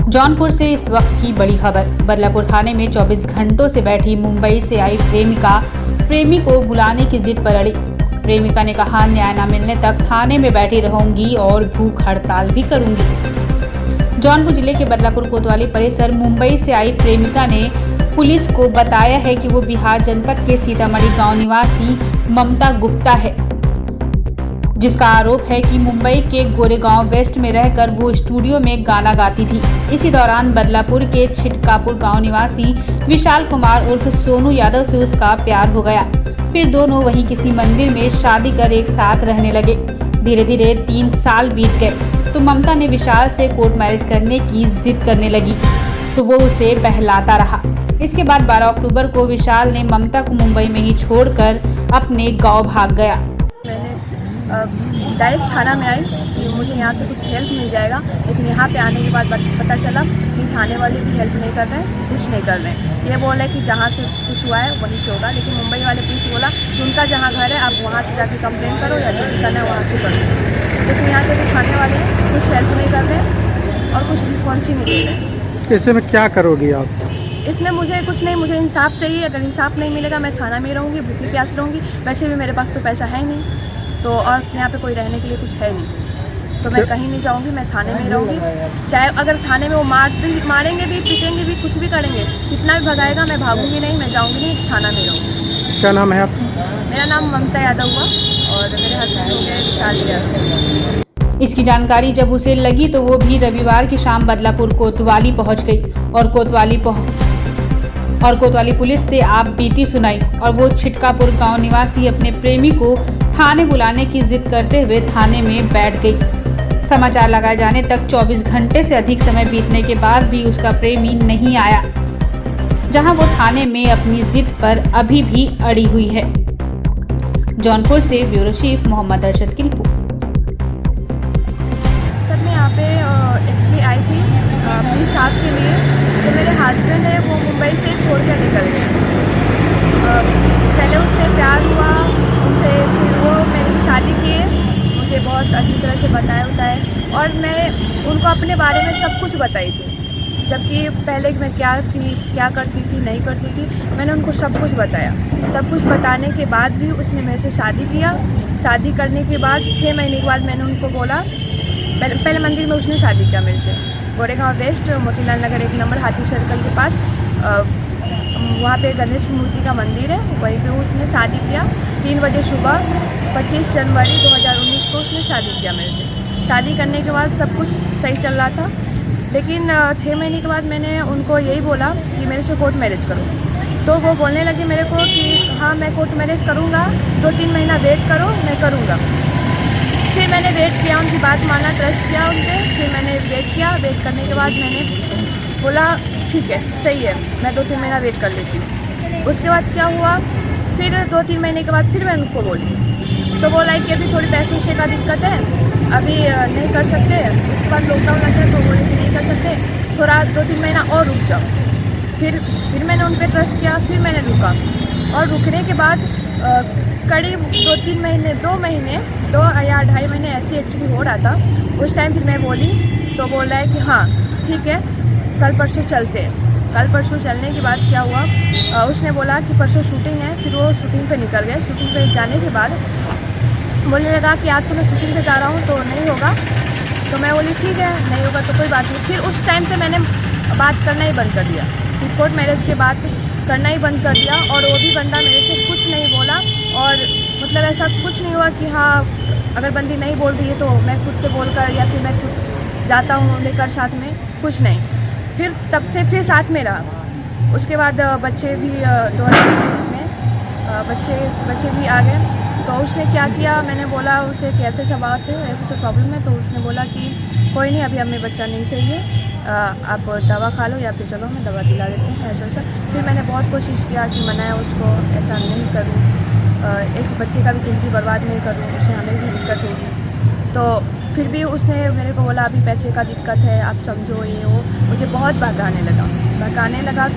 जौनपुर से इस वक्त की बड़ी खबर। बदलापुर थाने में 24 घंटों से बैठी मुंबई से आई प्रेमिका प्रेमी को बुलाने की जिद पर अड़ी। प्रेमिका ने कहा, न्याय न मिलने तक थाने में बैठी रहूंगी और भूख हड़ताल भी करूंगी। जौनपुर जिले के बदलापुर कोतवाली परिसर मुंबई से आई प्रेमिका ने पुलिस को बताया है कि वो बिहार जनपद के सीतामढ़ी गांव निवासी ममता गुप्ता है, जिसका आरोप है कि मुंबई के गोरेगांव वेस्ट में रहकर वो स्टूडियो में गाना गाती थी। इसी दौरान बदलापुर के छिटकापुर गांव निवासी विशाल कुमार उर्फ सोनू यादव से उसका प्यार हो गया। फिर दोनों वहीं किसी मंदिर में शादी कर एक साथ रहने लगे। धीरे धीरे 3 साल बीत गए तो ममता ने विशाल से कोर्ट मैरिज करने की जिद करने लगी तो वो उसे बहलाता रहा। इसके बाद 12 अक्टूबर को विशाल ने ममता को मुंबई में ही छोड़कर अपने गाँव भाग गया। डायरेक्ट थाना में आई कि मुझे यहाँ से कुछ हेल्प मिल जाएगा, लेकिन यहाँ पे आने के बाद पता चला कि थाने वाले भी हेल्प नहीं कर रहे हैं, कुछ नहीं कर रहे हैं। ये बोल रहे हैं कि जहाँ से कुछ हुआ है वहीं से होगा, लेकिन मुंबई वाले पुलिस बोला कि उनका जहाँ घर है आप वहाँ से जाके कंप्लेन करो या जो भी करना है वहाँ से करो। लेकिन यहाँ के भी थाने वाले कुछ हेल्प नहीं कर रहे और कुछ रिस्पॉन्स ही नहीं दे रहे। ऐसे में क्या करोगी आप? इसमें मुझे कुछ नहीं, मुझे इंसाफ चाहिए। अगर इंसाफ नहीं मिलेगा मैं थाना में रहूँगी, भूखी प्यास रहूँगी। वैसे भी मेरे पास तो पैसा है नहीं, तो और यहाँ पे कोई रहने के लिए कुछ है नहीं, तो मैं कहीं नहीं जाऊँगी, मैं थाने में रहूँगी। चाहे अगर थाने में वो मारेंगे भी, पीटेंगे भी, कुछ भी करेंगे, कितना भी भगाएगा, मैं भागूंगी नहीं, मैं जाऊँगी नहीं, थाना में रहूँगी। क्या नाम है आपका? मेरा नाम ममता यादव हुआ और मेरे हस्बैंड हो गए विशाल यादव। इसकी जानकारी जब उसे लगी तो वो भी रविवार की शाम बदलापुर कोतवाली पहुंच गई और कोतवाली पुलिस से आप बीती सुनाई और वो छिटकापुर गांव निवासी अपने प्रेमी को थाने बुलाने की जिद करते हुए थाने में बैठ गई। समाचार लगाए जाने तक 24 घंटे से अधिक समय बीतने के बाद भी उसका प्रेमी नहीं आया, जहां वो थाने में अपनी जिद पर अभी भी अड़ी हुई है। जौनपुर से ब्यूरो चीफ मोहम्मद अरशद की रिपोर्ट। सर मैं यहाँ पे एक्चुअली आई थी अपनी शादी के लिए। जो मेरे हस्बैंड है वो मुंबई से छोड़ कर निकल गए। पहले उससे प्यार हुआ उनसे, फिर वो मेरी शादी किए, मुझे बहुत अच्छी तरह से बताया और मैं उनको अपने बारे में सब कुछ बताई थी। जबकि पहले मैं क्या थी, क्या करती थी, नहीं करती थी, मैंने उनको सब कुछ बताया। सब कुछ बताने के बाद भी उसने मेरे से शादी किया। शादी करने के बाद 6 महीने के बाद मैंने उनको बोला, पहले मंदिर में उसने शादी किया मेरे से, गोरेगांव वेस्ट मोतीलाल नगर 1 नंबर हाथी सर्कल के पास। वहाँ पे गणेश मूर्ति का मंदिर है, वहीं पे उसने शादी किया। 3 बजे सुबह 25 जनवरी 2019 को उसने शादी किया मेरे से। शादी करने के बाद सब कुछ सही चल रहा था, लेकिन 6 महीने के बाद मैंने उनको यही बोला कि मेरे से कोर्ट मैरिज करो। तो वो बोलने लगे मेरे को कि हाँ मैं कोर्ट मैरिज करूँगा, 2-3 महीना वेट करो, मैं करूँगा। फिर मैंने वेट किया, उनकी बात माना, ट्रस्ट किया उन पर। फिर मैंने वेट किया, वेट करने के बाद मैंने बोला ठीक है, सही है, मैं 2-3 महीना वेट कर लेती हूँ। उसके बाद क्या हुआ, फिर 2-3 महीने के बाद फिर मैंने उनको बोली, तो बोला कि अभी थोड़ी पैसे वैसे का दिक्कत है, अभी नहीं कर सकते। उसके बाद लॉकडाउन लग गया तो बोले कि नहीं कर सकते, थोड़ा 2-3 महीना और रुक जाओ। फिर मैंने उन पर ट्रस्ट किया, फिर मैंने रुका और रुकने के बाद करीब 2-3 महीने, 2 या 2.5 महीने ऐसे एक्चुअली हो रहा था। उस टाइम फिर मैं बोली तो बोल रहा है कि हाँ ठीक है, कल परसों चलते हैं। कल परसों चलने के बाद क्या हुआ, उसने बोला कि परसों शूटिंग है। फिर वो शूटिंग पे निकल गए। शूटिंग पे जाने के बाद बोलने लगा कि आज तो मैं शूटिंग पे जा रहा हूँ तो नहीं होगा। तो मैं बोली ठीक है, नहीं होगा तो कोई बात नहीं। फिर उस टाइम से मैंने बात करना ही बंद कर दिया, कोर्ट मैरिज के बाद करना ही बंद कर दिया। और वो भी बंदा मेरे से कुछ नहीं बोला और मतलब ऐसा कुछ नहीं हुआ कि हाँ अगर बंदी नहीं बोल रही है तो मैं खुद से बोलकर या फिर मैं खुद जाता हूँ लेकर साथ में, कुछ नहीं। फिर तब से फिर साथ में रहा। उसके बाद बच्चे भी 2020 में बच्चे भी आ गए। तो उसने क्या किया, मैंने बोला उसे कि ऐसे ऐसा बात है, ऐसे ऐसा प्रॉब्लम है। तो उसने बोला कि कोई नहीं, अभी हमें बच्चा नहीं चाहिए, आप दवा खा लो या फिर चलो मैं दवा दिला देते हैं, ऐसा ऐसा। फिर मैंने बहुत कोशिश किया कि मनाया उसको, ऐसा नहीं करूँ, एक बच्चे का भी ज़िंदगी बर्बाद नहीं करूँ, उसे हमें भी दिक्कत होगी। तो फिर भी उसने मेरे को बोला अभी पैसे का दिक्कत है, आप समझो ये वो, मुझे बहुत भगाने लगा।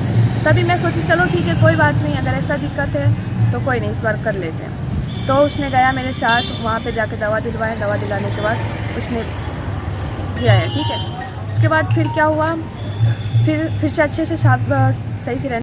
तभी मैं सोची चलो ठीक है, कोई बात नहीं, अगर ऐसा दिक्कत है तो कोई नहीं, इस बार कर लेते हैं। तो उसने गया मेरे साथ, वहाँ पे जाके दवा दिलवाया। दवा दिलाने के बाद उसने किया है, ठीक है। उसके बाद फिर क्या हुआ, फिर से अच्छे से साफ सही से रहना